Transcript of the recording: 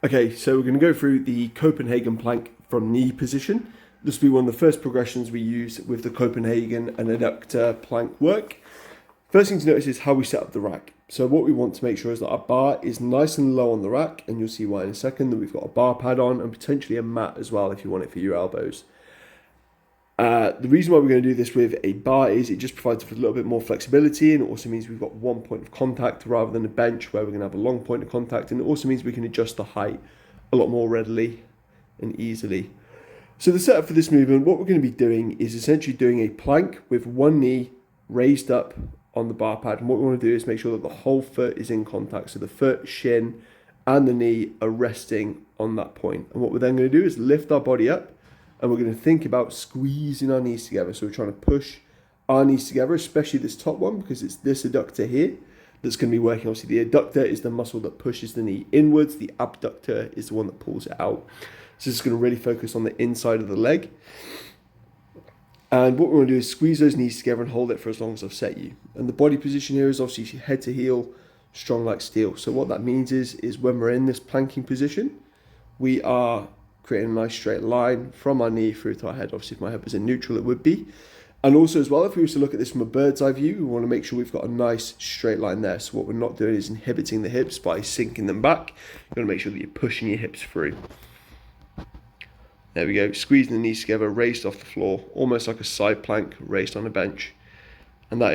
Okay, so we're going to go through the Copenhagen plank from knee position. This will be one of the first progressions we use with the Copenhagen and adductor plank work. First thing to notice is how we set up the rack. So what we want to make sure is that our bar is nice and low on the rack, and you'll see why in a second, that we've got a bar pad on and potentially a mat as well if you want it for your elbows. The reason why we're going to do this with a bar is it just provides us with a little bit more flexibility, and it also means we've got one point of contact rather than a bench where we're going to have a long point of contact, and it also means we can adjust the height a lot more readily and easily. So the setup for this movement, what we're going to be doing is essentially doing a plank with one knee raised up on the bar pad, and what we want to do is make sure that the whole foot is in contact, so the foot, shin and the knee are resting on that point. And what we're then going to do is lift our body up, and we're going to think about squeezing our knees together. So we're trying to push our knees together, especially this top one, because it's this adductor here that's going to be working. Obviously, the adductor is the muscle that pushes the knee inwards. The abductor is the one that pulls it out. So this is going to really focus on the inside of the leg. And what we're going to do is squeeze those knees together and hold it for as long as I've set you. And the body position here is obviously head to heel, strong like steel. So what that means is when we're in this planking position, we are creating a nice straight line from our knee through to our head. Obviously, if my head was in neutral, it would be. And also as well, if we were to look at this from a bird's eye view, we want to make sure we've got a nice straight line there. So what we're not doing is inhibiting the hips by sinking them back. You want to make sure that you're pushing your hips through. There we go, squeezing the knees together, raised off the floor, almost like a side plank raised on a bench.